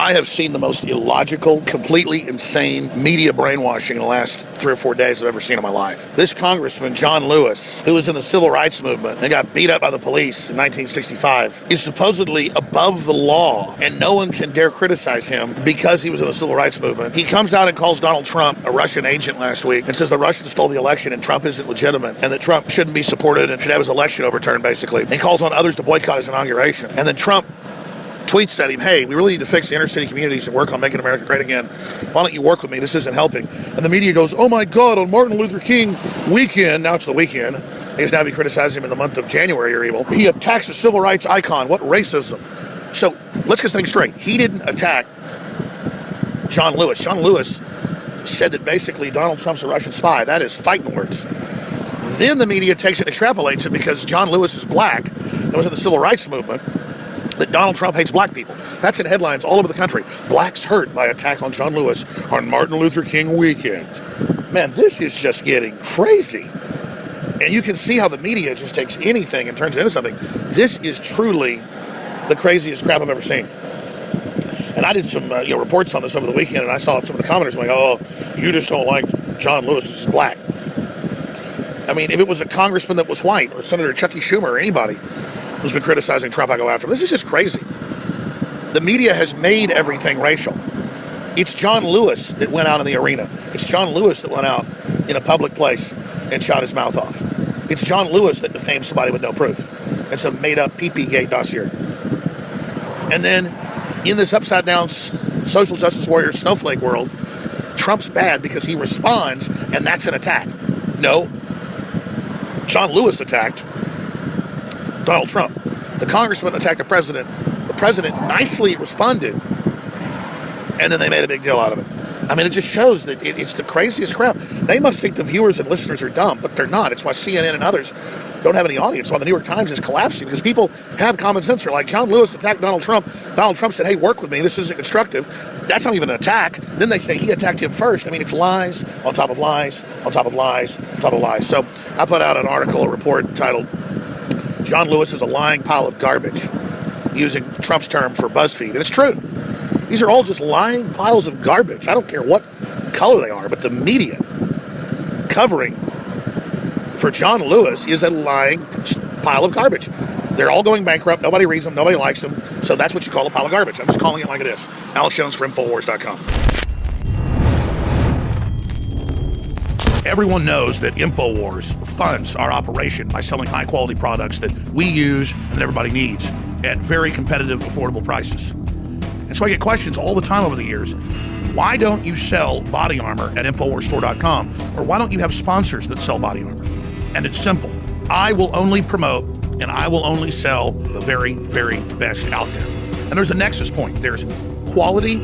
I have seen the most illogical, completely insane media brainwashing in the last 3 or 4 days I've ever seen in my life. This Congressman, John Lewis, who was in the civil rights movement and got beat up by the police in 1965, is supposedly above the law, and no one can dare criticize him because he was in the civil rights movement. He comes out and calls Donald Trump a Russian agent last week and says the Russians stole the election and Trump isn't legitimate and that Trump shouldn't be supported and should have his election overturned, basically. And he calls on others to boycott his inauguration. And then Trump tweets at him, hey, we really need to fix the inner city communities and work on making America great again. Why don't you work with me? This isn't helping. And the media goes, oh my God, on Martin Luther King weekend, now it's the weekend, he has now been criticizing him in the month of January, you're evil. He attacks a civil rights icon. What racism? So let's get things straight. He didn't attack John Lewis. John Lewis said that basically Donald Trump's a Russian spy. That is fighting words. Then the media takes it and extrapolates it because John Lewis is black and was in the civil rights movement, that Donald Trump hates black people. That's in headlines all over the country. Blacks hurt by attack on John Lewis on Martin Luther King weekend. Man, this is just getting crazy. And you can see how the media just takes anything and turns it into something. This is truly the craziest crap I've ever seen. And I did some reports on this over the weekend, and I saw some of the commenters like, oh, you just don't like John Lewis because he's black. I mean, if it was a congressman that was white, or Senator Chucky Schumer, or anybody who's been criticizing Trump, I go after him. This is just crazy. The media has made everything racial. It's John Lewis that went out in the arena. It's John Lewis that went out in a public place and shot his mouth off. It's John Lewis that defamed somebody with no proof. It's a made-up PP-gate dossier. And then, in this upside-down social justice warrior snowflake world, Trump's bad because he responds, and that's an attack. No. John Lewis attacked Donald Trump. The congressman attacked the president. The president nicely responded, and then they made a big deal out of it. I mean, it just shows that it's the craziest crap. They must think the viewers and listeners are dumb, but they're not. It's why CNN and others don't have any audience, why the New York Times is collapsing, because people have common sense. They're like, John Lewis attacked Donald Trump. Donald Trump said, hey, work with me. This isn't constructive. That's not even an attack. Then they say he attacked him first. I mean, it's lies on top of lies on top of lies on top of lies. So I put out an article, a report titled, John Lewis is a lying pile of garbage, using Trump's term for BuzzFeed. And it's true. These are all just lying piles of garbage. I don't care what color they are, but the media covering for John Lewis is a lying pile of garbage. They're all going bankrupt. Nobody reads them. Nobody likes them. So that's what you call a pile of garbage. I'm just calling it like it is. Alex Jones for Infowars.com. Everyone knows that Infowars funds our operation by selling high-quality products that we use and that everybody needs at very competitive, affordable prices. And so I get questions all the time over the years. Why don't you sell body armor at InfoWarsStore.com? Or why don't you have sponsors that sell body armor? And it's simple. I will only promote and I will only sell the very, very best out there. And there's a nexus point. There's quality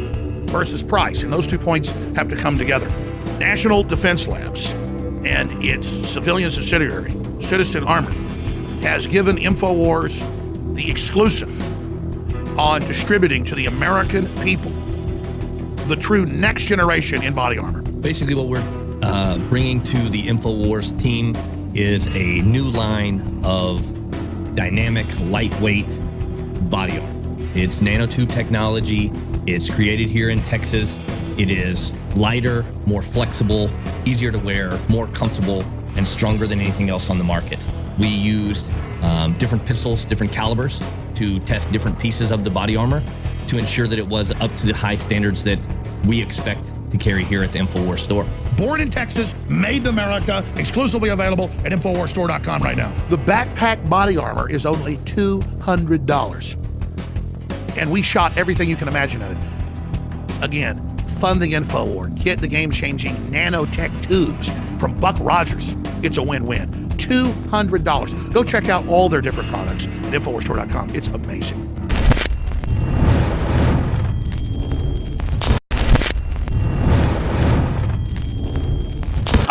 versus price. And those 2 points have to come together. National Defense Labs and its civilian subsidiary, Citizen Armor, has given InfoWars the exclusive on distributing to the American people the true next generation in body armor. Basically what we're bringing to the InfoWars team is a new line of dynamic, lightweight body armor. It's nanotube technology. It's created here in Texas. It is lighter, more flexible, easier to wear, more comfortable, and stronger than anything else on the market. We used different pistols, different calibers to test different pieces of the body armor to ensure that it was up to the high standards that we expect to carry here at the InfoWars store. Born in Texas, made in America, exclusively available at InfoWarsStore.com right now. The backpack body armor is only $200. And we shot everything you can imagine in it. Again, fund the InfoWar. Get the game-changing nanotech tubes from Buck Rogers. It's a win-win. $200. Go check out all their different products at InfoWarsStore.com. It's amazing.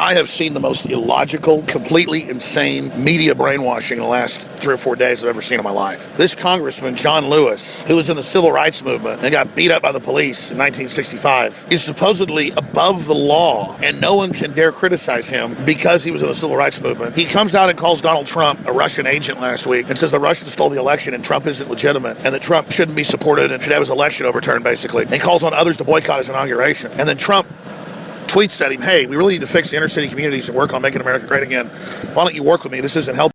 I have seen the most illogical, completely insane media brainwashing in the last 3 or 4 days I've ever seen in my life. This Congressman, John Lewis, who was in the civil rights movement and got beat up by the police in 1965, is supposedly above the law, and no one can dare criticize him because he was in the civil rights movement. He comes out and calls Donald Trump a Russian agent last week and says the Russians stole the election and Trump isn't legitimate and that Trump shouldn't be supported and should have his election overturned, basically, and calls on others to boycott his inauguration. And then Trump tweets at him, hey, we really need to fix the inner city communities and work on making America great again. Why don't you work with me? This isn't helping.